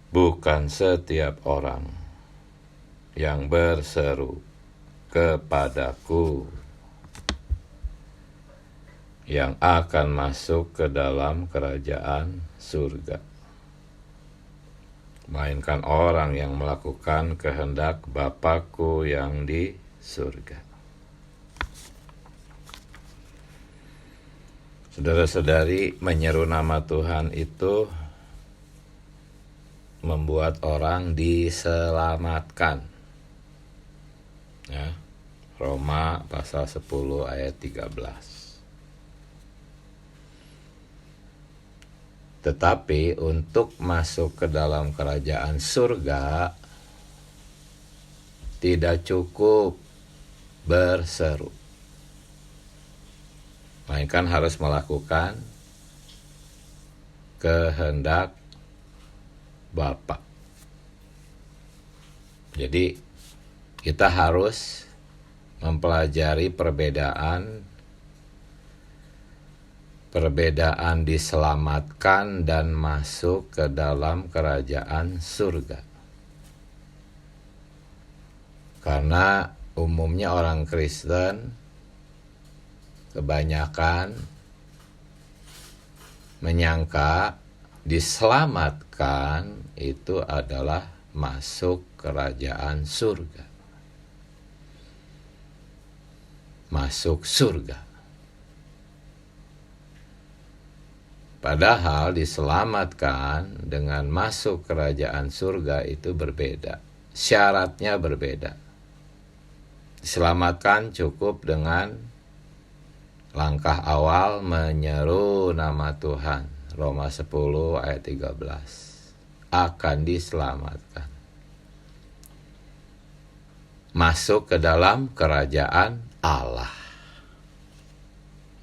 bukan setiap orang yang berseru kepadaku yang akan masuk ke dalam kerajaan surga, melainkan orang yang melakukan kehendak Bapa-Ku yang di surga. Saudara-saudari, menyeru nama Tuhan itu membuat orang diselamatkan. Ya, Roma pasal 10 ayat 13. Tetapi untuk masuk ke dalam kerajaan surga tidak cukup berseru, melainkan harus melakukan kehendak Bapa. Jadi kita harus mempelajari perbedaan diselamatkan dan masuk ke dalam kerajaan surga. Karena umumnya orang Kristen kebanyakan menyangka diselamatkan itu adalah masuk kerajaan surga. Masuk surga. Padahal diselamatkan dengan masuk kerajaan surga itu berbeda. Syaratnya berbeda. Diselamatkan cukup dengan langkah awal menyeru nama Tuhan. Roma 10 ayat 13. Akan diselamatkan. Masuk ke dalam kerajaan Allah.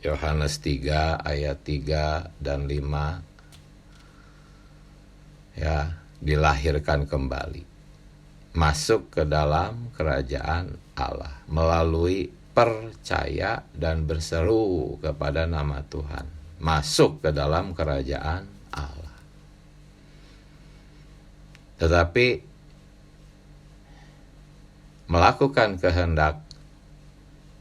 Yohanes 3 ayat 3 dan 5, ya, dilahirkan kembali, masuk ke dalam kerajaan Allah melalui percaya dan berseru kepada nama Tuhan, masuk ke dalam kerajaan Allah. Tetapi melakukan kehendak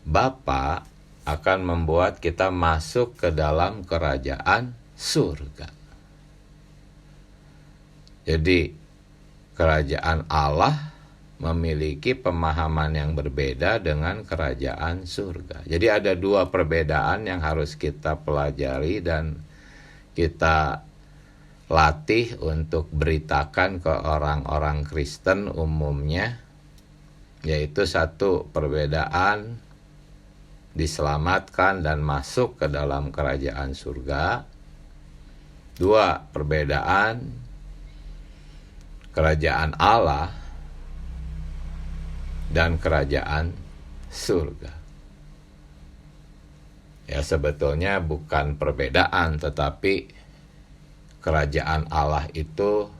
Bapa akan membuat kita masuk ke dalam kerajaan surga. Jadi kerajaan Allah memiliki pemahaman yang berbeda dengan kerajaan surga. Jadi ada dua perbedaan yang harus kita pelajari dan kita latih untuk beritakan ke orang-orang Kristen umumnya, yaitu satu, perbedaan diselamatkan dan masuk ke dalam kerajaan surga. Dua, perbedaan kerajaan Allah dan kerajaan surga. Ya, sebetulnya bukan perbedaan, tetapi kerajaan Allah itu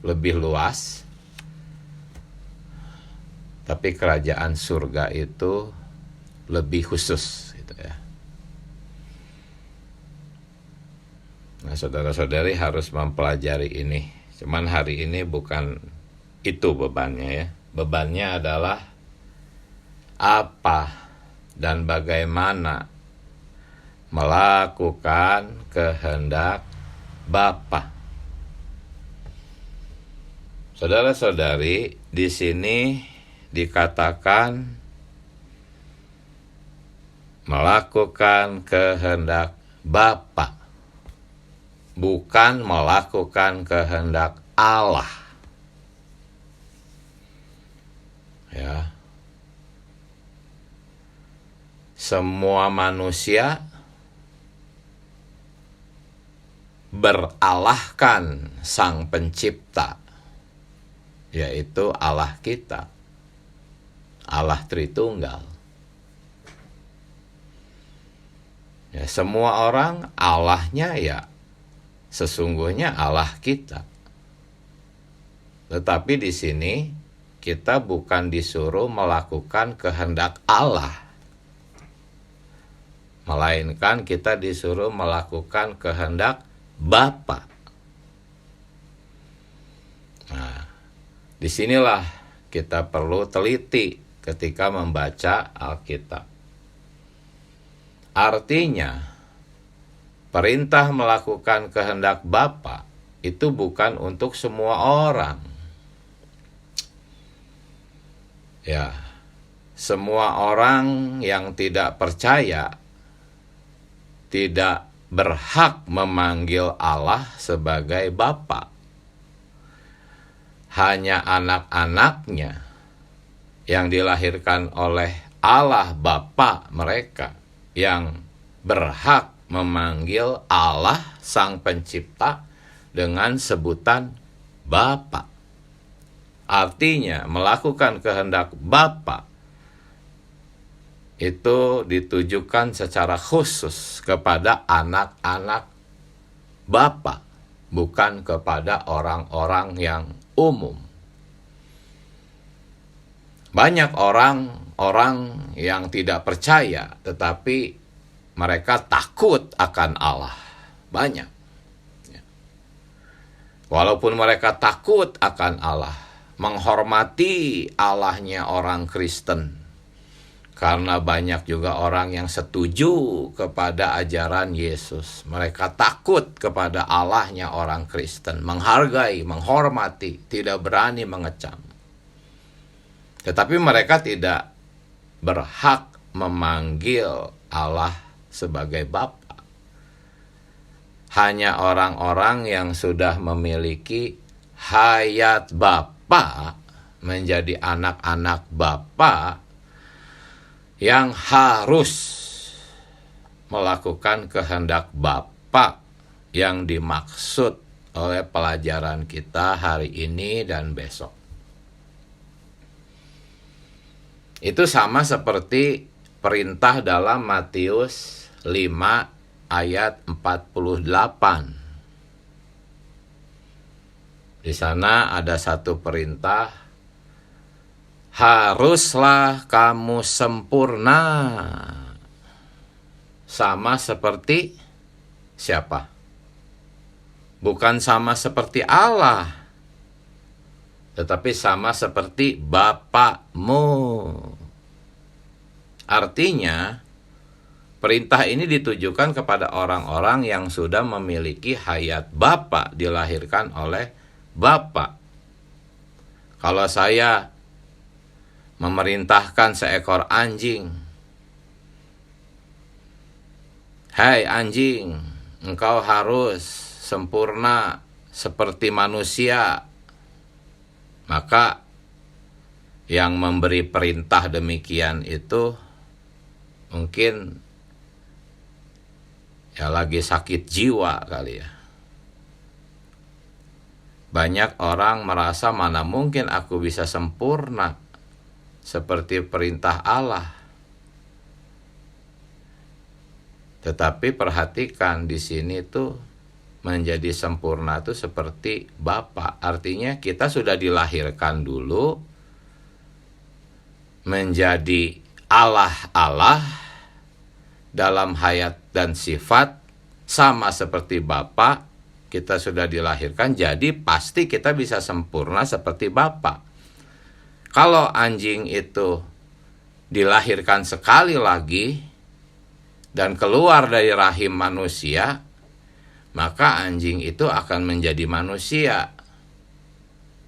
lebih luas, tapi kerajaan surga itu lebih khusus, gitu ya. Nah, saudara-saudari harus mempelajari ini. Cuman hari ini bukan itu bebannya, ya. Bebannya adalah apa dan bagaimana melakukan kehendak Bapa. Saudara-saudari, di sini dikatakan melakukan kehendak Bapa, bukan melakukan kehendak Allah. Ya. Semua manusia beralahkan Sang Pencipta, yaitu Allah kita, Allah Tritunggal. Ya, semua orang Allahnya ya sesungguhnya Allah kita. Tetapi di sini kita bukan disuruh melakukan kehendak Allah, melainkan kita disuruh melakukan kehendak Bapa. Disinilah kita perlu teliti ketika membaca Alkitab. Artinya, perintah melakukan kehendak Bapa itu bukan untuk semua orang. Ya, semua orang yang tidak percaya tidak berhak memanggil Allah sebagai Bapa. Hanya anak-anaknya yang dilahirkan oleh Allah Bapa mereka yang berhak memanggil Allah Sang Pencipta dengan sebutan Bapa. Artinya melakukan kehendak Bapa itu ditujukan secara khusus kepada anak-anak Bapa, bukan kepada orang-orang yang umum. Banyak orang yang tidak percaya, tetapi mereka takut akan Allah. Banyak. Walaupun mereka takut akan Allah, menghormati Allahnya orang Kristen, karena banyak juga orang yang setuju kepada ajaran Yesus. Mereka takut kepada Allahnya orang Kristen, menghargai, menghormati, tidak berani mengecam. Tetapi mereka tidak berhak memanggil Allah sebagai Bapa. Hanya orang-orang yang sudah memiliki hayat Bapa, menjadi anak-anak Bapa, yang harus melakukan kehendak Bapa yang dimaksud oleh pelajaran kita hari ini dan besok. Itu sama seperti perintah dalam Matius 5 ayat 48. Di sana ada satu perintah, haruslah kamu sempurna. Sama seperti siapa? Bukan sama seperti Allah, tetapi sama seperti Bapamu. Artinya, perintah ini ditujukan kepada orang-orang yang sudah memiliki hayat Bapa, dilahirkan oleh Bapa. Kalau saya memerintahkan seekor anjing, "Hai anjing, engkau harus sempurna seperti manusia," maka yang memberi perintah demikian itu mungkin ya lagi sakit jiwa kali ya. Banyak orang merasa, mana mungkin aku bisa sempurna seperti perintah Allah. Tetapi perhatikan di sini tuh, menjadi sempurna itu seperti Bapa. Artinya kita sudah dilahirkan dulu menjadi Allah dalam hayat dan sifat sama seperti Bapa. Kita sudah dilahirkan, jadi pasti kita bisa sempurna seperti Bapa. Kalau anjing itu dilahirkan sekali lagi dan keluar dari rahim manusia, maka anjing itu akan menjadi manusia.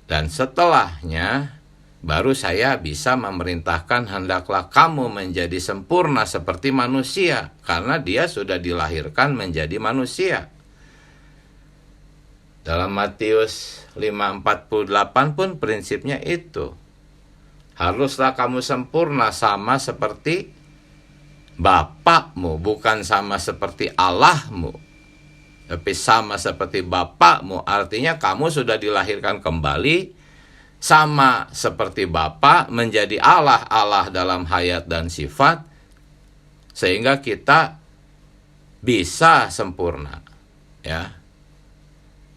Dan setelahnya baru saya bisa memerintahkan, hendaklah kamu menjadi sempurna seperti manusia, karena dia sudah dilahirkan menjadi manusia. Dalam Matius 5:48 pun prinsipnya itu. Haruslah kamu sempurna sama seperti Bapakmu, bukan sama seperti Allahmu, tapi sama seperti Bapakmu. Artinya kamu sudah dilahirkan kembali sama seperti Bapa, menjadi Allah dalam hayat dan sifat, sehingga kita bisa sempurna, ya.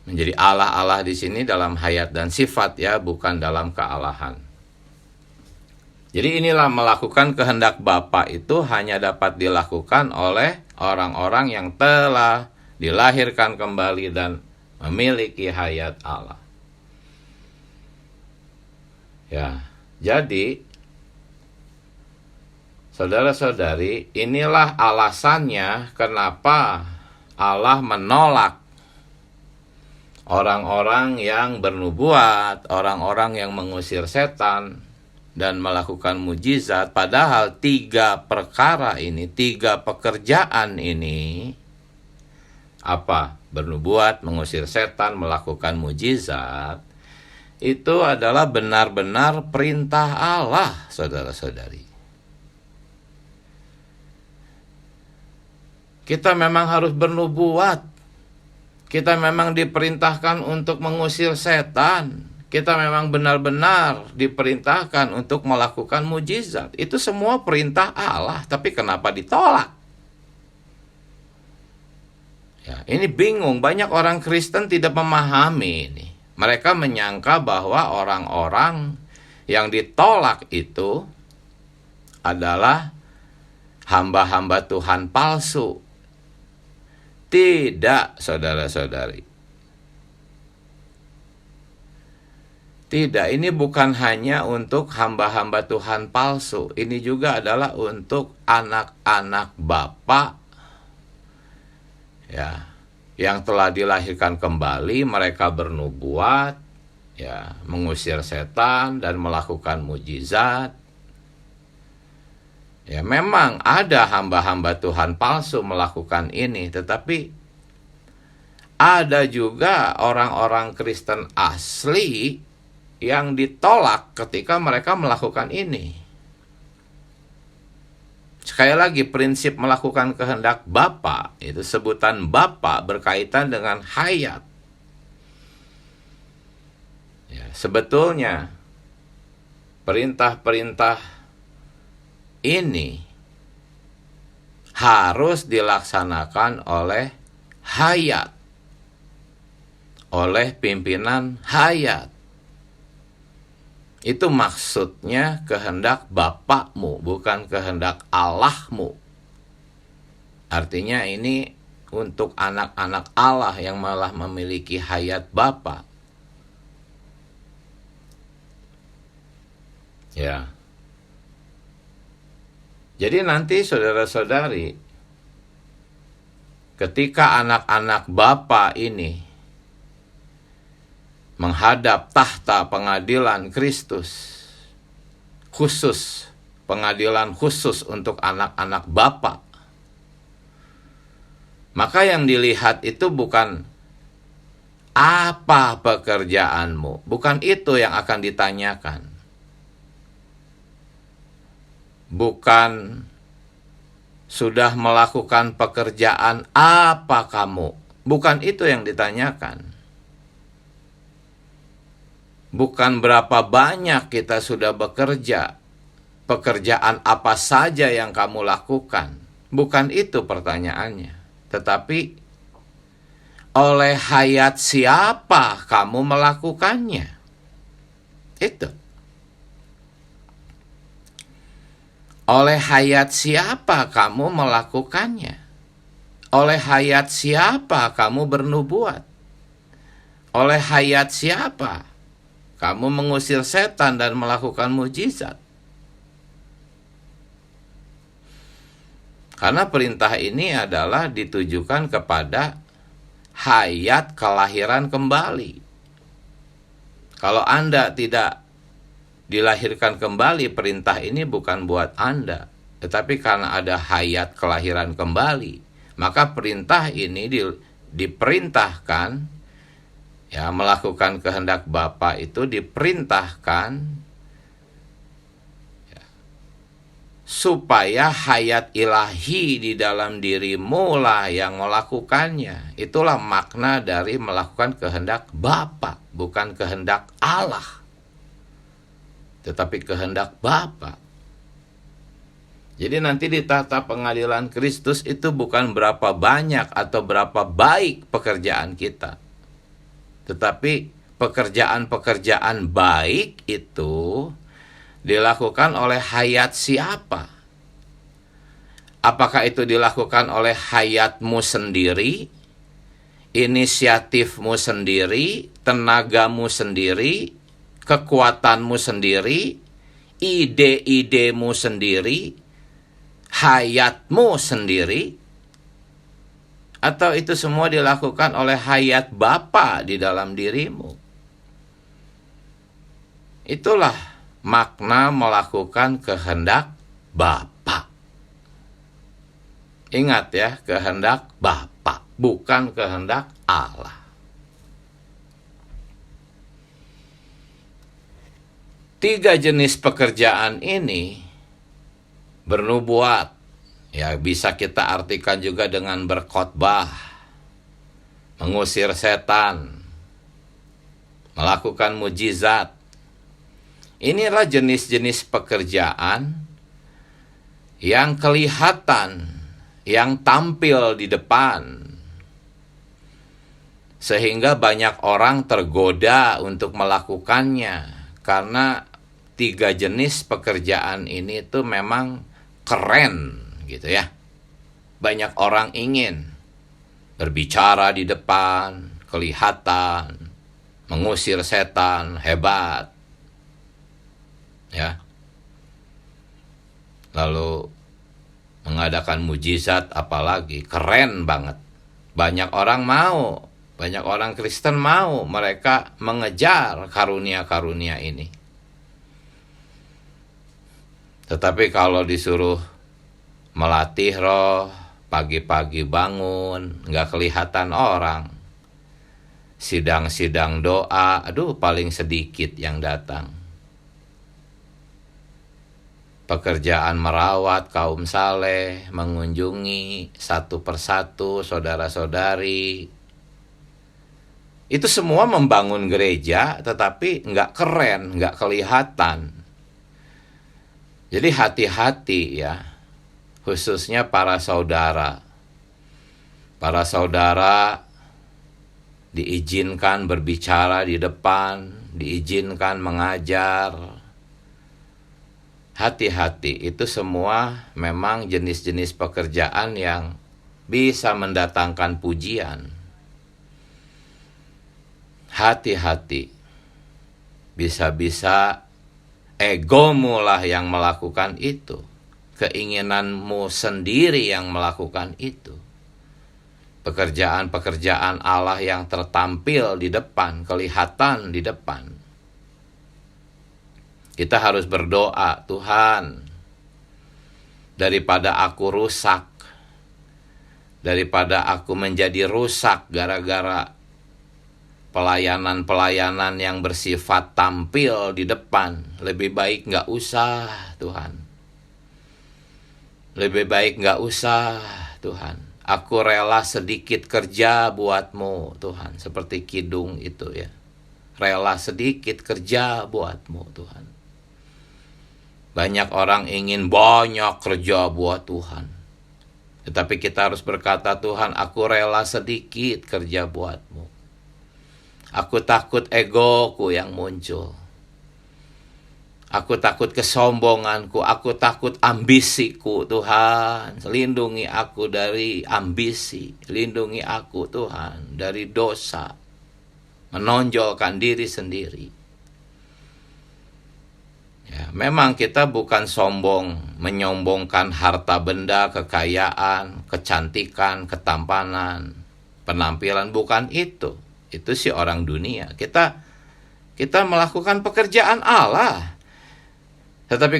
Menjadi Allah di sini dalam hayat dan sifat, ya, bukan dalam kealahan. Jadi inilah, melakukan kehendak Bapa itu hanya dapat dilakukan oleh orang-orang yang telah dilahirkan kembali dan memiliki hayat Allah. Ya, jadi saudara-saudari, inilah alasannya kenapa Allah menolak orang-orang yang bernubuat, orang-orang yang mengusir setan dan melakukan mujizat. Padahal 3 perkara ini, 3 pekerjaan ini, apa? Bernubuat, mengusir setan, melakukan mujizat, itu adalah benar-benar perintah Allah, saudara-saudari. Kita memang harus bernubuat. Kita memang diperintahkan untuk mengusir setan. Kita memang benar-benar diperintahkan untuk melakukan mujizat. Itu semua perintah Allah, tapi kenapa ditolak? Ya, ini bingung. Banyak orang Kristen tidak memahami ini. Mereka menyangka bahwa orang-orang yang ditolak itu adalah hamba-hamba Tuhan palsu. Tidak, saudara-saudari. Tidak, ini bukan hanya untuk hamba-hamba Tuhan palsu. Ini juga adalah untuk anak-anak Bapa, ya, yang telah dilahirkan kembali. Mereka bernubuat, ya, mengusir setan dan melakukan mujizat. Ya, memang ada hamba-hamba Tuhan palsu melakukan ini, tetapi ada juga orang-orang Kristen asli yang ditolak ketika mereka melakukan ini. Sekali lagi, prinsip melakukan kehendak Bapa, itu sebutan Bapa berkaitan dengan hayat. Ya, sebetulnya perintah-perintah ini harus dilaksanakan oleh hayat, oleh pimpinan hayat. Itu maksudnya kehendak Bapakmu, bukan kehendak Allahmu. Artinya ini untuk anak-anak Allah yang malah memiliki hayat Bapa. Ya. Jadi nanti saudara-saudari, ketika anak-anak Bapa ini menghadap tahta pengadilan Kristus, khusus, pengadilan khusus untuk anak-anak Bapa, maka yang dilihat itu bukan apa pekerjaanmu, bukan itu yang akan ditanyakan. Bukan sudah melakukan pekerjaan apa kamu, bukan itu yang ditanyakan. Bukan berapa banyak kita sudah bekerja, pekerjaan apa saja yang kamu lakukan, bukan itu pertanyaannya. Tetapi oleh hayat siapa kamu melakukannya, itu. Oleh hayat siapa kamu melakukannya? Oleh hayat siapa kamu bernubuat? Oleh hayat siapa kamu mengusir setan dan melakukan mujizat? Karena perintah ini adalah ditujukan kepada hayat kelahiran kembali. Kalau Anda tidak dilahirkan kembali, perintah ini bukan buat Anda. Tetapi karena ada hayat kelahiran kembali, maka perintah ini diperintahkan, ya, melakukan kehendak Bapa itu diperintahkan, ya, supaya hayat ilahi di dalam dirimu lah yang melakukannya. Itulah makna dari melakukan kehendak Bapa, bukan kehendak Allah, tetapi kehendak Bapa. Jadi nanti di tahta pengadilan Kristus itu bukan berapa banyak atau berapa baik pekerjaan kita, tetapi pekerjaan-pekerjaan baik itu dilakukan oleh hayat siapa? Apakah itu dilakukan oleh hayatmu sendiri, inisiatifmu sendiri, tenagamu sendiri, kekuatanmu sendiri, ide-idemu sendiri, hayatmu sendiri, atau itu semua dilakukan oleh hayat Bapa di dalam dirimu? Itulah makna melakukan kehendak Bapa. Ingat ya, kehendak Bapa, bukan kehendak Allah. Tiga jenis pekerjaan ini bernubuat, ya bisa kita artikan juga dengan berkhotbah, mengusir setan, melakukan mujizat. Inilah jenis-jenis pekerjaan yang kelihatan, yang tampil di depan, sehingga banyak orang tergoda untuk melakukannya, karena tiga jenis pekerjaan ini tuh memang keren gitu ya. Banyak orang ingin berbicara di depan, kelihatan, mengusir setan, hebat. Ya. Lalu mengadakan mujizat apalagi, keren banget. Banyak orang mau, banyak orang Kristen mau, mereka mengejar karunia-karunia ini. Tetapi kalau disuruh melatih roh, pagi-pagi bangun, nggak kelihatan orang. Sidang-sidang doa, aduh paling sedikit yang datang. Pekerjaan merawat kaum saleh, mengunjungi satu persatu saudara-saudari. Itu semua membangun gereja, tetapi nggak keren, nggak kelihatan. Jadi hati-hati ya, khususnya para saudara. Para saudara diizinkan berbicara di depan, diizinkan mengajar. Hati-hati, itu semua memang jenis-jenis pekerjaan yang bisa mendatangkan pujian. Hati-hati, bisa-bisa egomu lah yang melakukan itu, keinginanmu sendiri yang melakukan itu. Pekerjaan-pekerjaan Allah yang tertampil di depan, kelihatan di depan. Kita harus berdoa, Tuhan, daripada aku rusak, daripada aku menjadi rusak gara-gara pelayanan-pelayanan yang bersifat tampil di depan, lebih baik nggak usah, Tuhan. Lebih baik nggak usah, Tuhan. Aku rela sedikit kerja buatmu, Tuhan. Seperti kidung itu ya. Rela sedikit kerja buatmu, Tuhan. Banyak orang ingin banyak kerja buat Tuhan. Tetapi kita harus berkata, Tuhan, aku rela sedikit kerja buatmu. Aku takut egoku yang muncul. Aku takut kesombonganku. Aku takut ambisiku, Tuhan. Lindungi aku dari ambisi. Lindungi aku, Tuhan, dari dosa. Menonjolkan diri sendiri. Ya, memang kita bukan sombong, menyombongkan harta benda, kekayaan, kecantikan, ketampanan, penampilan, bukan itu. Itu sih orang dunia. Kita melakukan pekerjaan Allah. Tetapi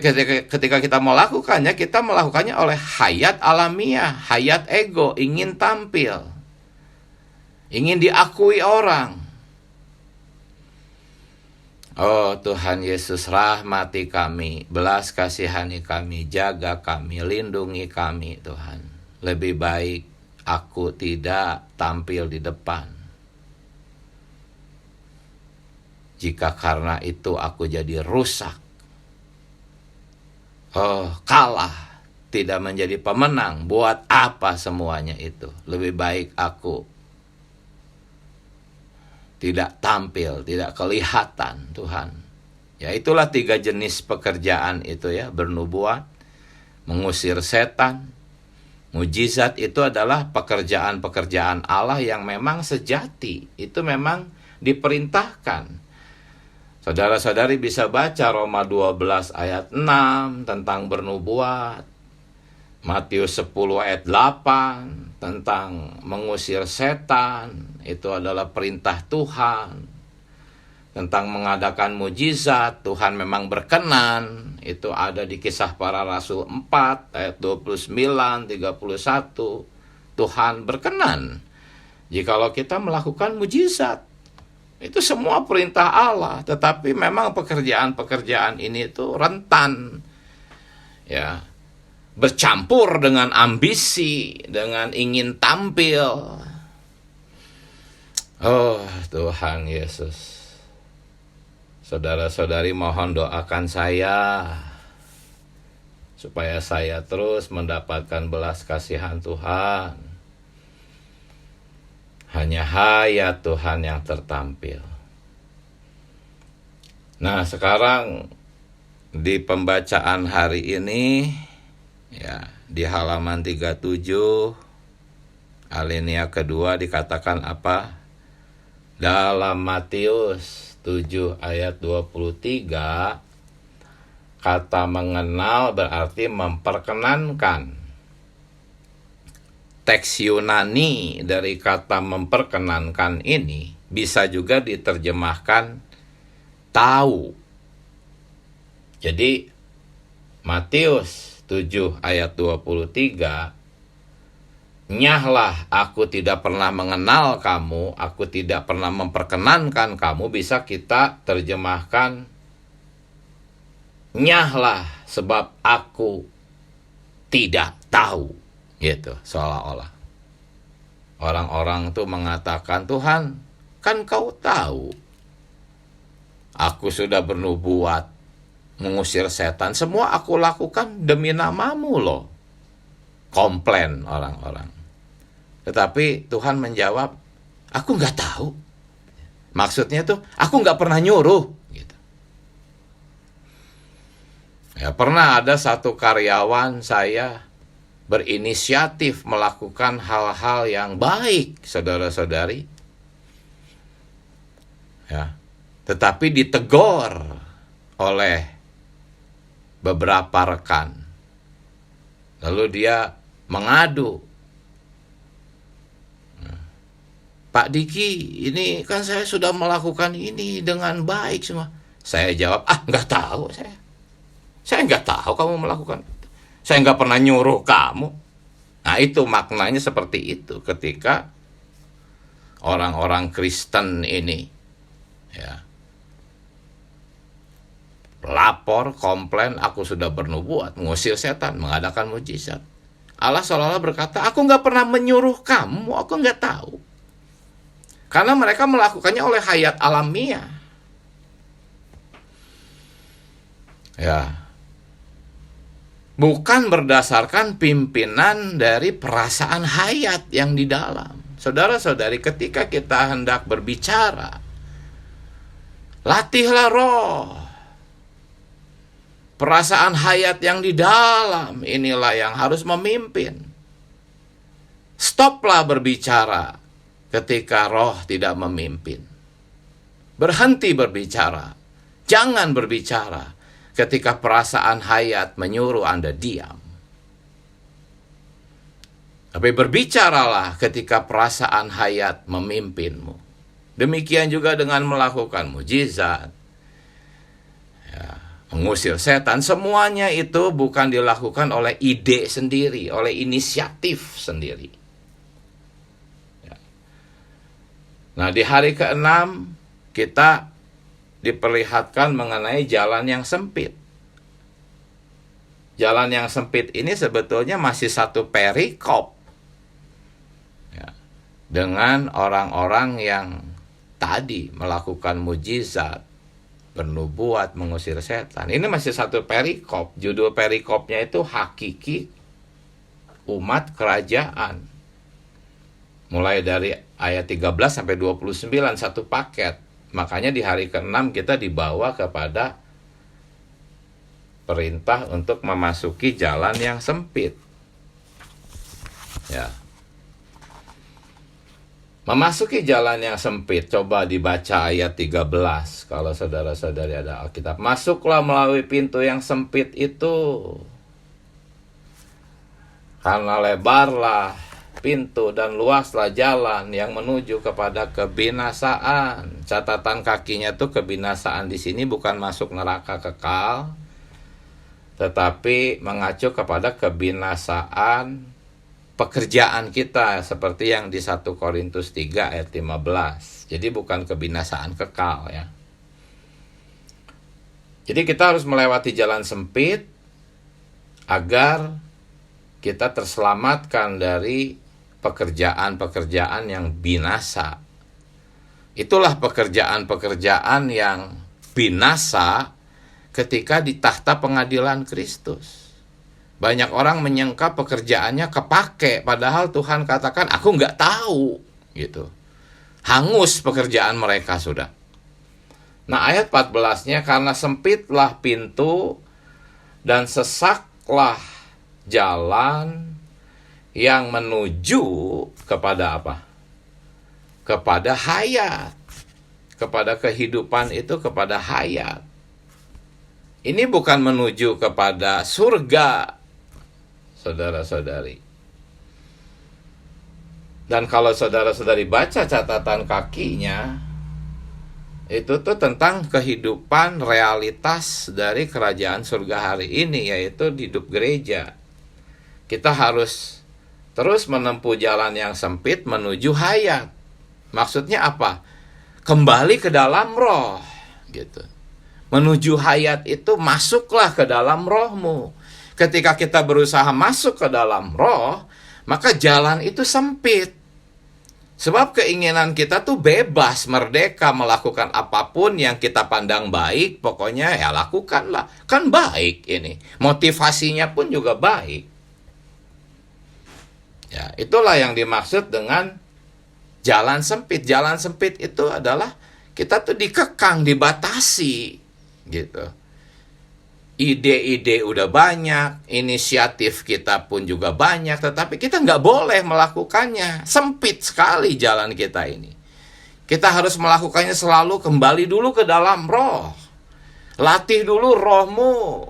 ketika kita melakukannya oleh hayat alamiah, hayat ego, ingin tampil, ingin diakui orang. Oh Tuhan Yesus, rahmati kami, belas kasihani kami, jaga kami, lindungi kami Tuhan. Lebih baik aku tidak tampil di depan. Jika karena itu aku jadi rusak, kalah, tidak menjadi pemenang, buat apa semuanya itu? Lebih baik aku tidak tampil, tidak kelihatan, Tuhan. Ya itulah tiga jenis pekerjaan itu ya, bernubuat, mengusir setan, mujizat. Itu adalah pekerjaan-pekerjaan Allah yang memang sejati. Itu memang diperintahkan. Saudara-saudari bisa baca Roma 12 ayat 6 tentang bernubuat, Matius 10 ayat 8 tentang mengusir setan, itu adalah perintah Tuhan. Tentang mengadakan mujizat, Tuhan memang berkenan, itu ada di Kisah Para Rasul 4 ayat 29, 31. Tuhan berkenan jikalau kita melakukan mujizat. Itu semua perintah Allah, tetapi memang pekerjaan-pekerjaan ini itu rentan, ya, bercampur dengan ambisi, dengan ingin tampil. Oh Tuhan Yesus, saudara-saudari mohon doakan saya, supaya saya terus mendapatkan belas kasihan Tuhan. Hanya hayat Tuhan yang tertampil. Nah, sekarang di pembacaan hari ini, ya, di halaman 37, alinea kedua dikatakan apa? Dalam Matius 7 ayat 23, kata mengenal berarti memperkenankan. Teks Yunani dari kata memperkenankan ini bisa juga diterjemahkan tahu. Jadi Matius 7 ayat 23, nyahlah aku tidak pernah mengenal kamu, aku tidak pernah memperkenankan kamu, bisa kita terjemahkan nyahlah sebab aku tidak tahu. Gitu, seolah-olah orang-orang tuh mengatakan, Tuhan, kan kau tahu aku sudah bernubuat, mengusir setan, semua aku lakukan demi namamu loh. Komplain orang-orang. Tetapi Tuhan menjawab, aku nggak tahu. Maksudnya tuh, aku nggak pernah nyuruh. Gitu. Ya, pernah ada satu karyawan saya berinisiatif melakukan hal-hal yang baik, saudara-saudari. Ya, tetapi ditegur oleh beberapa rekan. Lalu dia mengadu. Pak Diki, ini kan saya sudah melakukan ini dengan baik semua. Saya jawab, nggak tahu saya. Saya nggak tahu kamu melakukan. Saya nggak pernah nyuruh kamu. Nah, itu maknanya seperti itu ketika orang-orang Kristen ini, ya, lapor, komplain, aku sudah bernubuat, mengusir setan, mengadakan mujizat. Allah seolah-olah berkata, aku nggak pernah menyuruh kamu, aku nggak tahu. Karena mereka melakukannya oleh hayat alamiah. Ya, bukan berdasarkan pimpinan dari perasaan hayat yang di dalam. Saudara-saudari, ketika kita hendak berbicara, latihlah roh. Perasaan hayat yang di dalam inilah yang harus memimpin. Stoplah berbicara ketika roh tidak memimpin. Berhenti berbicara. Jangan berbicara ketika perasaan hayat menyuruh Anda diam. Tapi berbicaralah ketika perasaan hayat memimpinmu. Demikian juga dengan melakukan mujizat, ya, mengusir setan. Semuanya itu bukan dilakukan oleh ide sendiri, oleh inisiatif sendiri. Ya. Nah, di hari ke-6 kita diperlihatkan mengenai jalan yang sempit. Jalan yang sempit ini sebetulnya masih satu perikop, ya, dengan orang-orang yang tadi melakukan mujizat, bernubuat, mengusir setan. Ini masih satu perikop. Judul perikopnya itu hakiki umat kerajaan. Mulai dari ayat 13 sampai 29, satu paket. Makanya di hari ke-6 kita dibawa kepada perintah untuk memasuki jalan yang sempit. Ya. Memasuki jalan yang sempit, coba dibaca ayat 13 kalau saudara-saudari ada Alkitab. Masuklah melalui pintu yang sempit itu, karena lebarlah pintu dan luaslah jalan yang menuju kepada kebinasaan. Catatan kakinya tuh kebinasaan di sini bukan masuk neraka kekal, tetapi mengacu kepada kebinasaan pekerjaan kita, seperti yang di 1 Korintus 3 ayat 15. Jadi bukan kebinasaan kekal ya. Jadi kita harus melewati jalan sempit agar kita terselamatkan dari pekerjaan-pekerjaan yang binasa. Itulah pekerjaan-pekerjaan yang binasa ketika di tahta pengadilan Kristus. Banyak orang menyangka pekerjaannya kepake, padahal Tuhan katakan, aku nggak tahu, gitu. Hangus pekerjaan mereka sudah. Nah, ayat 14-nya, karena sempitlah pintu dan sesaklah jalan yang menuju kepada apa? Kepada hayat. Kepada kehidupan itu, kepada hayat. Ini bukan menuju kepada surga, saudara-saudari. Dan kalau saudara-saudari baca catatan kakinya, itu tuh tentang kehidupan realitas dari kerajaan surga hari ini, yaitu hidup gereja. Kita harus terus menempuh jalan yang sempit menuju hayat. Maksudnya apa? Kembali ke dalam roh, gitu. Menuju hayat itu masuklah ke dalam rohmu. Ketika kita berusaha masuk ke dalam roh, maka jalan itu sempit. Sebab keinginan kita tuh bebas, merdeka melakukan apapun yang kita pandang baik. Pokoknya ya lakukanlah. Kan baik ini. Motivasinya pun juga baik. Ya, itulah yang dimaksud dengan jalan sempit. Jalan sempit itu adalah kita tuh dikekang, dibatasi, gitu. Ide-ide udah banyak, inisiatif kita pun juga banyak, tetapi kita nggak boleh melakukannya. Sempit sekali jalan kita ini. Kita harus melakukannya selalu kembali dulu ke dalam roh. Latih dulu rohmu.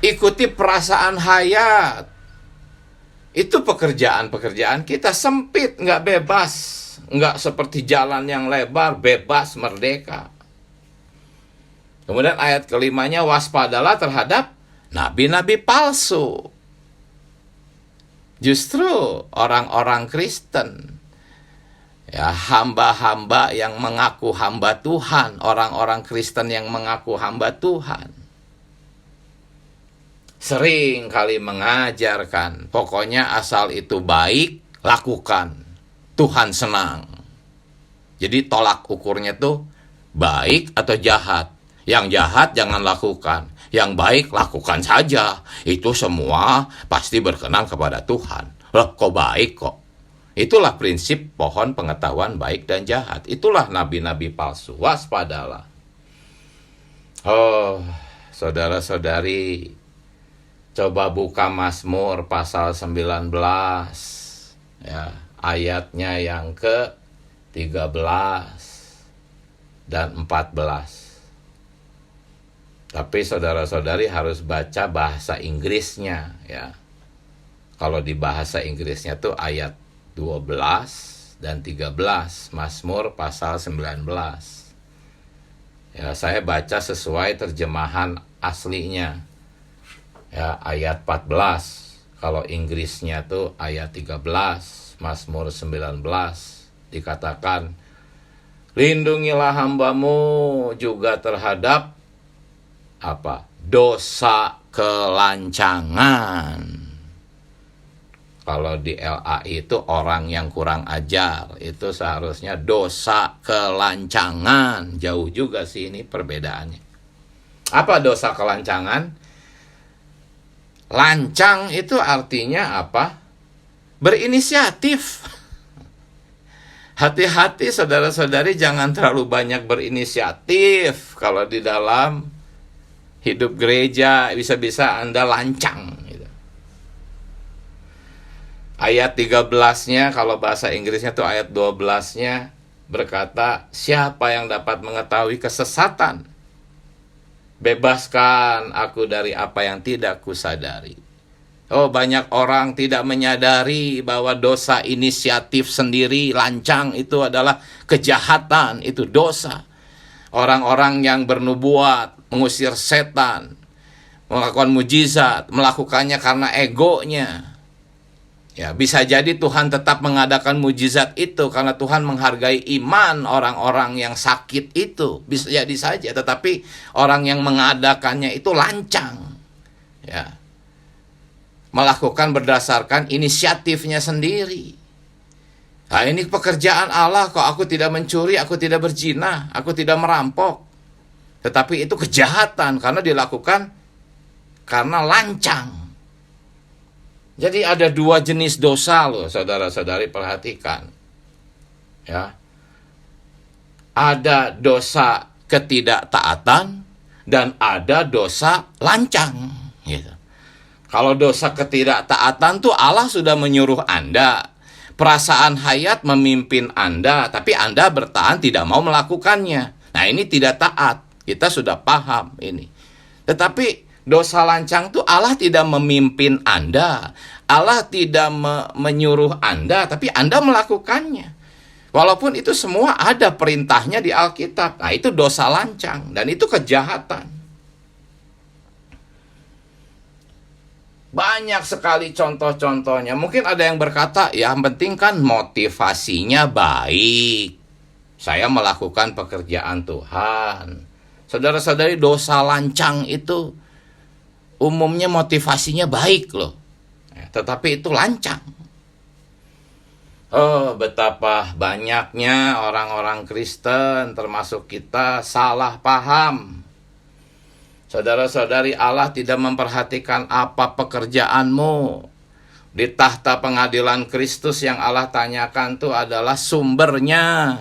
Ikuti perasaan hayat. Itu pekerjaan-pekerjaan kita sempit, nggak bebas. Nggak seperti jalan yang lebar, bebas, merdeka. Kemudian ayat kelimanya, waspadalah terhadap nabi-nabi palsu. Justru orang-orang Kristen, ya, hamba-hamba yang mengaku hamba Tuhan, orang-orang Kristen yang mengaku hamba Tuhan, sering kali mengajarkan, pokoknya asal itu baik, lakukan. Tuhan senang. Jadi tolak ukurnya tuh baik atau jahat. Yang jahat jangan lakukan, yang baik lakukan saja. Itu semua pasti berkenan kepada Tuhan. Loh, kok baik kok? Itulah prinsip pohon pengetahuan baik dan jahat. Itulah nabi-nabi palsu. Waspadalah. Oh, saudara-saudari, coba buka Mazmur pasal 19, ya, ayatnya yang ke-13 dan 14. Tapi saudara-saudari harus baca bahasa Inggrisnya, ya. Kalau di bahasa Inggrisnya tuh ayat 12 dan 13, Mazmur pasal 19. Ya, saya baca sesuai terjemahan aslinya. Ya, ayat 14. Kalau Inggrisnya tuh ayat 13, Mazmur 19 dikatakan, lindungilah hambamu juga terhadap apa? Dosa kelancangan. Kalau di LAI itu orang yang kurang ajar, itu seharusnya dosa kelancangan. Jauh juga sih ini perbedaannya. Apa dosa kelancangan? Lancang itu artinya apa? Berinisiatif. Hati-hati saudara-saudari, jangan terlalu banyak berinisiatif. Kalau di dalam hidup gereja bisa-bisa Anda lancang gitu. Ayat 13-nya, kalau bahasa Inggrisnya tuh ayat 12-nya berkata, siapa yang dapat mengetahui kesesatan? Bebaskan aku dari apa yang tidak kusadari. Oh, banyak orang tidak menyadari bahwa dosa inisiatif sendiri, lancang, itu adalah kejahatan, itu dosa. Orang-orang yang bernubuat, mengusir setan, melakukan mujizat, melakukannya karena egonya. Ya, bisa jadi Tuhan tetap mengadakan mujizat itu karena Tuhan menghargai iman orang-orang yang sakit itu. Bisa jadi saja, tetapi orang yang mengadakannya itu lancang. Ya. Melakukan berdasarkan inisiatifnya sendiri. Nah, ini pekerjaan Allah kok, aku tidak mencuri, aku tidak berzina, aku tidak merampok. Tetapi itu kejahatan karena dilakukan karena lancang. Jadi ada dua jenis dosa loh, saudara-saudari, perhatikan. Ya. Ada dosa ketidaktaatan dan ada dosa lancang, gitu. Kalau dosa ketidaktaatan tuh Allah sudah menyuruh Anda, perasaan hayat memimpin Anda, tapi Anda bertahan tidak mau melakukannya. Nah, ini tidak taat. Kita sudah paham ini. Tetapi dosa lancang itu Allah tidak memimpin Anda. Allah tidak menyuruh Anda, tapi Anda melakukannya. Walaupun itu semua ada perintahnya di Alkitab. Nah, itu dosa lancang dan itu kejahatan. Banyak sekali contoh-contohnya. Mungkin ada yang berkata, ya yang penting kan motivasinya baik. Saya melakukan pekerjaan Tuhan. Saudara-saudari, dosa lancang itu umumnya motivasinya baik loh, tetapi itu lancang. Oh, betapa banyaknya orang-orang Kristen termasuk kita salah paham. Saudara-saudari, Allah tidak memperhatikan apa pekerjaanmu. Di tahta pengadilan Kristus yang Allah tanyakan itu adalah sumbernya.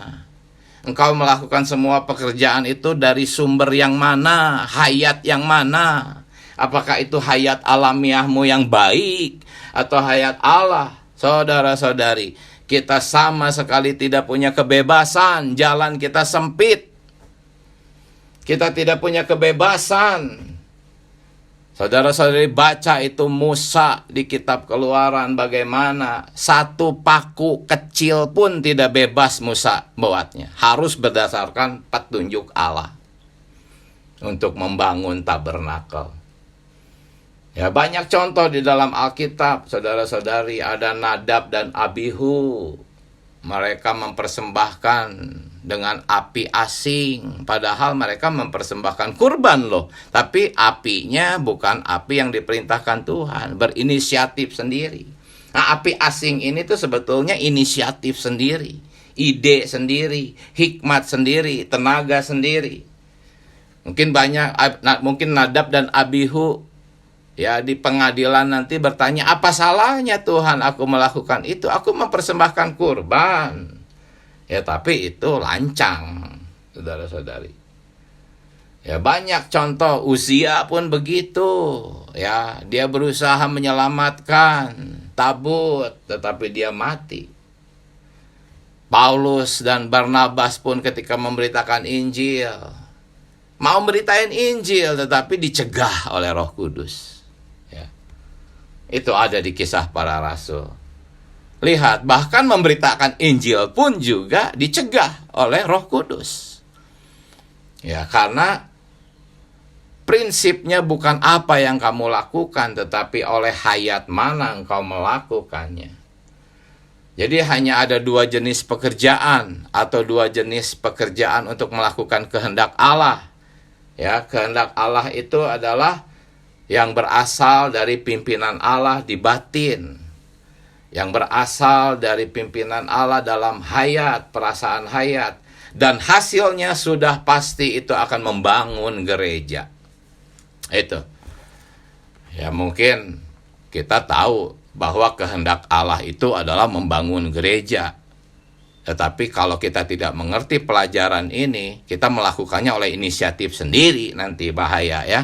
Engkau melakukan semua pekerjaan itu dari sumber yang mana, hayat yang mana? Apakah itu hayat alamiahmu yang baik atau hayat Allah? Saudara-saudari, kita sama sekali tidak punya kebebasan. Jalan kita sempit. Kita tidak punya kebebasan. Saudara-saudari, baca itu Musa di kitab Keluaran, bagaimana satu paku kecil pun tidak bebas Musa buatnya. Harus berdasarkan petunjuk Allah untuk membangun tabernakel. Ya, banyak contoh di dalam Alkitab, saudara-saudari. Ada Nadab dan Abihu. Mereka mempersembahkan dengan api asing, padahal mereka mempersembahkan kurban loh. Tapi apinya bukan api yang diperintahkan Tuhan, berinisiatif sendiri. Nah, api asing ini tuh sebetulnya inisiatif sendiri, ide sendiri, hikmat sendiri, tenaga sendiri. Mungkin Nadab dan Abihu ya di pengadilan nanti bertanya, apa salahnya Tuhan aku melakukan itu? Aku mempersembahkan kurban. Ya, tapi itu lancang, saudara-saudari. Ya, banyak contoh. Uzia pun begitu. Ya, dia berusaha menyelamatkan tabut, tetapi dia mati. Paulus dan Barnabas pun ketika memberitakan Injil, mau beritain Injil, tetapi dicegah oleh Roh Kudus. Ya. Itu ada di Kisah Para Rasul. Lihat, bahkan memberitakan Injil pun juga dicegah oleh Roh Kudus. Ya, karena prinsipnya bukan apa yang kamu lakukan, tetapi oleh hayat mana engkau melakukannya. Jadi hanya ada dua jenis pekerjaan atau dua jenis pekerjaan untuk melakukan kehendak Allah. Ya, kehendak Allah itu adalah yang berasal dari pimpinan Allah di batin. Yang berasal dari pimpinan Allah dalam hayat, perasaan hayat. Dan hasilnya sudah pasti itu akan membangun gereja. Itu. Ya, mungkin kita tahu bahwa kehendak Allah itu adalah membangun gereja. Tetapi kalau kita tidak mengerti pelajaran ini, kita melakukannya oleh inisiatif sendiri, nanti bahaya ya.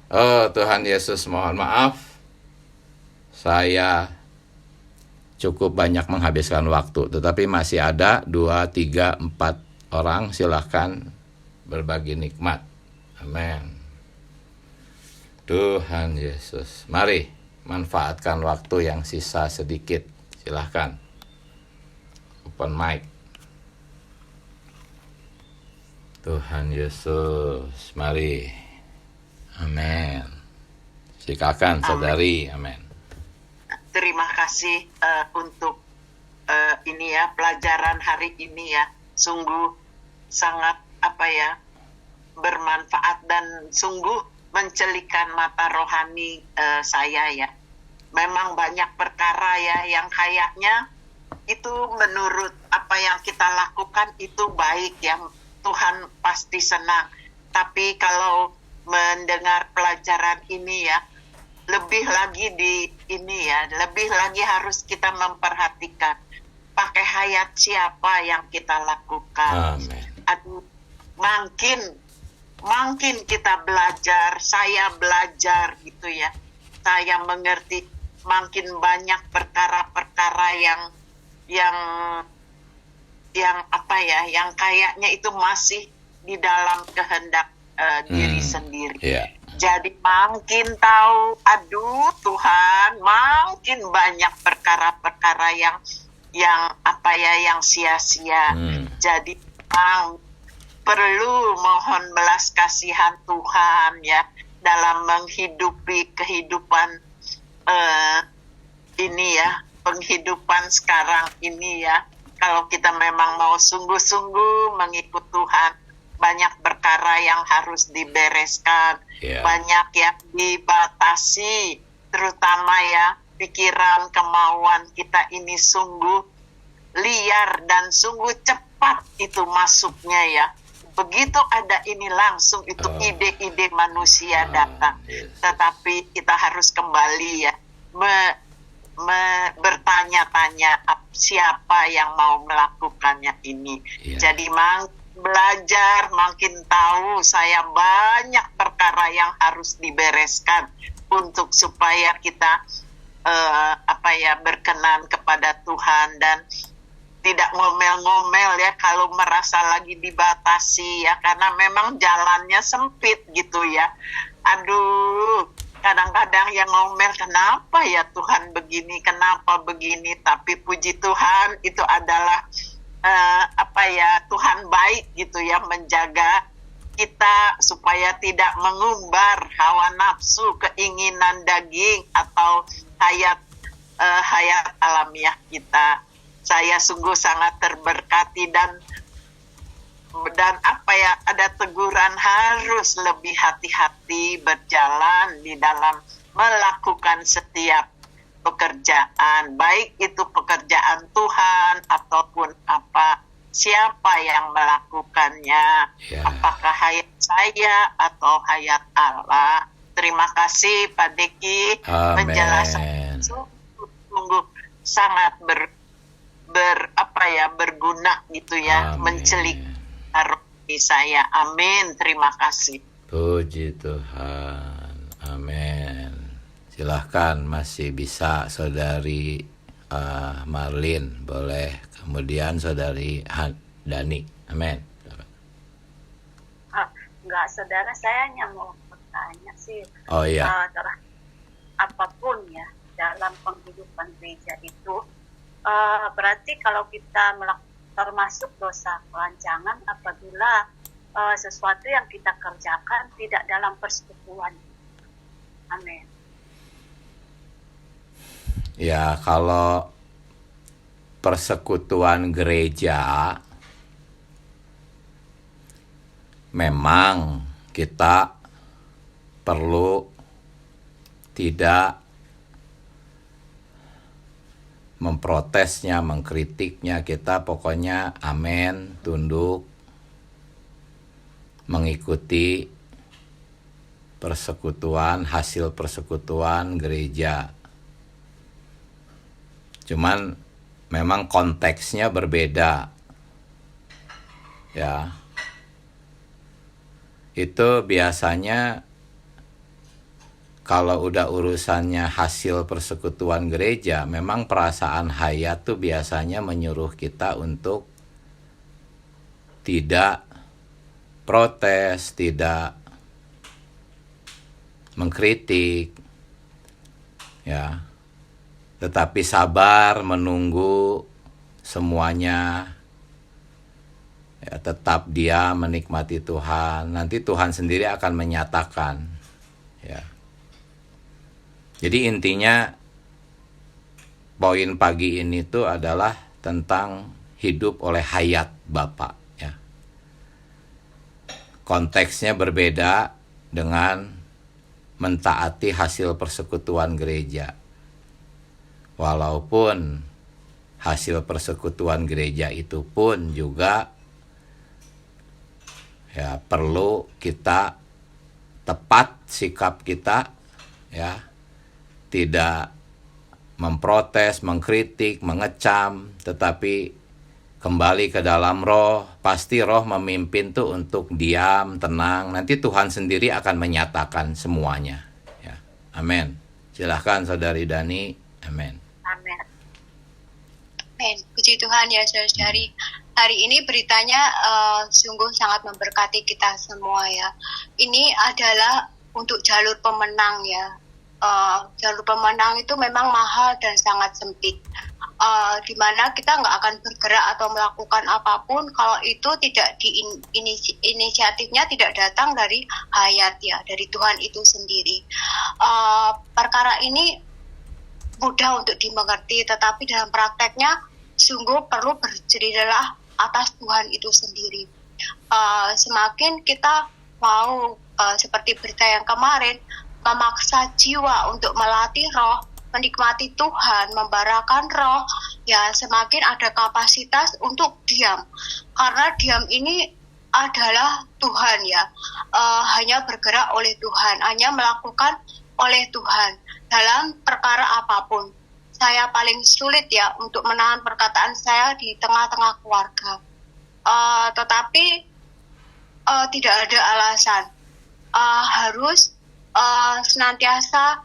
Oh, Tuhan Yesus, mohon maaf. Saya cukup banyak menghabiskan waktu, tetapi masih ada 2, 3, 4 orang, silahkan berbagi nikmat. Amin. Tuhan Yesus. Mari manfaatkan waktu yang sisa sedikit. Silahkan. Open mic. Tuhan Yesus. Mari. Amin. Silakan saudari. Amin. Terima kasih untuk ini ya, pelajaran hari ini ya. Sungguh sangat bermanfaat dan sungguh mencelikan mata rohani saya ya. Memang banyak perkara ya yang kayaknya itu menurut apa yang kita lakukan itu baik ya, Tuhan pasti senang. Tapi kalau mendengar pelajaran ini ya, lebih lagi lebih lagi harus kita memperhatikan pakai hayat siapa yang kita lakukan. Amin. Aduh, makin kita belajar, saya belajar gitu ya, saya mengerti makin banyak perkara-perkara yang kayaknya itu masih di dalam kehendak diri sendiri. Yeah. Jadi makin tahu, aduh Tuhan, makin banyak perkara-perkara yang sia-sia. Jadi perlu mohon belas kasihan Tuhan ya dalam menghidupi kehidupan penghidupan sekarang ini ya. Kalau kita memang mau sungguh-sungguh mengikut Tuhan, banyak perkara yang harus dibereskan, banyak yang dibatasi, terutama ya pikiran kemauan kita ini sungguh liar dan sungguh cepat itu masuknya ya. Begitu ada ini langsung itu ide-ide manusia datang. Tetapi kita harus kembali ya bertanya-tanya siapa yang mau melakukannya ini. Jadi belajar, makin tahu saya banyak perkara yang harus dibereskan untuk supaya kita berkenan kepada Tuhan dan tidak ngomel-ngomel ya kalau merasa lagi dibatasi ya, karena memang jalannya sempit gitu ya. Aduh, kadang-kadang yang ngomel, kenapa ya Tuhan begini, kenapa begini, tapi puji Tuhan itu adalah Tuhan baik gitu ya, menjaga kita supaya tidak mengumbar hawa nafsu, keinginan daging atau hayat alamiah kita. Saya sungguh sangat terberkati dan ada teguran harus lebih hati-hati berjalan di dalam melakukan setiap pekerjaan, baik itu pekerjaan Tuhan ataupun siapa yang melakukannya, apakah hayat saya atau hayat Allah. Terima kasih Pak Deki menjelaskan, sungguh sangat berguna gitu ya. Amin. Mencelik hati saya. Amin. Terima kasih. Puji Tuhan. Amin. Silahkan, masih bisa saudari Marlin, boleh. Kemudian saudari Dani. Amin. Enggak, saudara, saya hanya mau bertanya sih. Oh iya. Apapun ya dalam penghidupan gereja itu, berarti kalau kita termasuk dosa kelancangan apabila sesuatu yang kita kerjakan tidak dalam persekutuan. Amin. Ya, kalau persekutuan gereja memang kita perlu tidak memprotesnya, mengkritiknya, kita pokoknya amin, tunduk, mengikuti persekutuan, hasil persekutuan gereja. Cuman memang konteksnya berbeda. Ya. Itu biasanya kalau udah urusannya hasil persekutuan gereja, memang perasaan hayat tuh biasanya menyuruh kita untuk tidak protes, tidak mengkritik, ya, tetapi sabar menunggu semuanya, ya, tetap dia menikmati Tuhan. Nanti Tuhan sendiri akan menyatakan, ya. Jadi intinya poin pagi ini tuh adalah tentang hidup oleh hayat Bapa, ya. Konteksnya berbeda dengan mentaati hasil persekutuan gereja. Walaupun hasil persekutuan gereja itu pun juga, ya, perlu kita tepat sikap kita, ya, tidak memprotes, mengkritik, mengecam, tetapi kembali ke dalam roh. Pasti roh memimpin tuh untuk diam, tenang. Nanti Tuhan sendiri akan menyatakan semuanya, ya. Amin. Silahkan Saudari Dani. Amin. Amin. Amin. Puji Tuhan ya saudari. Hari ini beritanya sungguh sangat memberkati kita semua ya. Ini adalah untuk jalur pemenang ya. Jalur pemenang itu memang mahal dan sangat sempit. Di mana kita nggak akan bergerak atau melakukan apapun kalau itu tidak inisiatifnya tidak datang dari hayat ya, dari Tuhan itu sendiri. Perkara ini mudah untuk dimengerti, tetapi dalam prakteknya sungguh perlu berjerih atas Tuhan itu sendiri. Semakin kita mau seperti berita yang kemarin, memaksa jiwa untuk melatih roh, menikmati Tuhan, membarakan roh, ya semakin ada kapasitas untuk diam. Karena diam ini adalah Tuhan ya, hanya bergerak oleh Tuhan, hanya melakukan oleh Tuhan dalam perkara apapun. Saya paling sulit ya untuk menahan perkataan saya di tengah-tengah keluarga. Tetapi tidak ada alasan. Harus senantiasa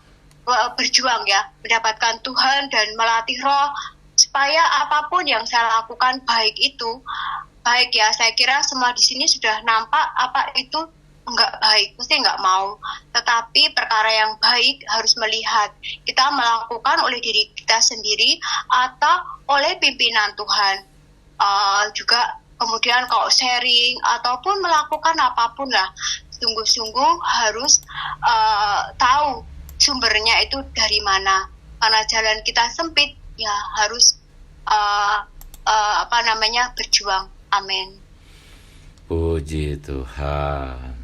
berjuang ya, mendapatkan Tuhan dan melatih roh supaya apapun yang saya lakukan baik itu baik ya. Saya kira semua di sini sudah nampak apa itu enggak baik, mesti enggak mau. Tetapi perkara yang baik harus melihat kita melakukan oleh diri kita sendiri atau oleh pimpinan Tuhan. Juga kemudian kalau sharing ataupun melakukan apapun lah, sungguh-sungguh harus tahu sumbernya itu dari mana. Karena jalan kita sempit, ya harus berjuang. Amin. Puji Tuhan.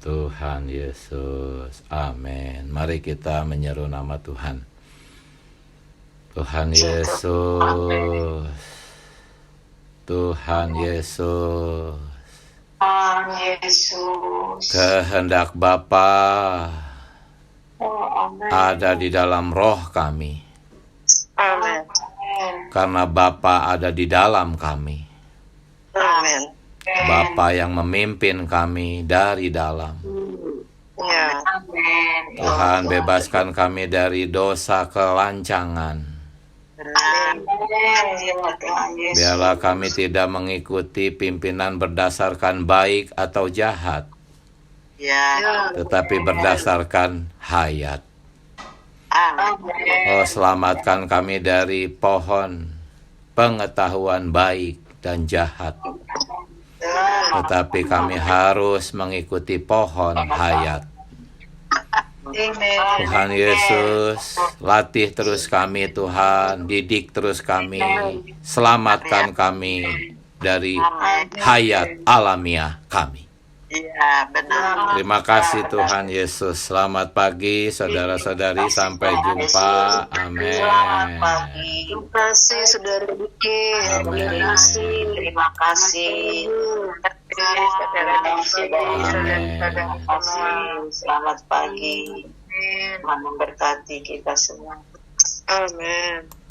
Tuhan Yesus. Amin. Mari kita menyeru nama Tuhan. Tuhan Yesus. Tuhan Yesus. Tuhan Yesus. Kehendak Bapa ada di dalam roh kami. Amin. Karena Bapa ada di dalam kami. Amin. Bapa yang memimpin kami dari dalam. Ya. Tuhan, bebaskan kami dari dosa kelancangan. Biarlah kami tidak mengikuti pimpinan berdasarkan baik atau jahat, tetapi berdasarkan hayat. Oh, selamatkan kami dari pohon pengetahuan baik dan jahat, tetapi kami harus mengikuti pohon hayat. Tuhan Yesus, latih terus kami Tuhan, didik terus kami, selamatkan kami dari hayat alamiah kami. Iya, benar. Terima kasih Tuhan Yesus. Selamat pagi saudara-saudari, sampai jumpa. Amin. Terima kasih Saudara Diki. Terima kasih. Selamat pagi. Tuhan memberkati kita semua. Amin.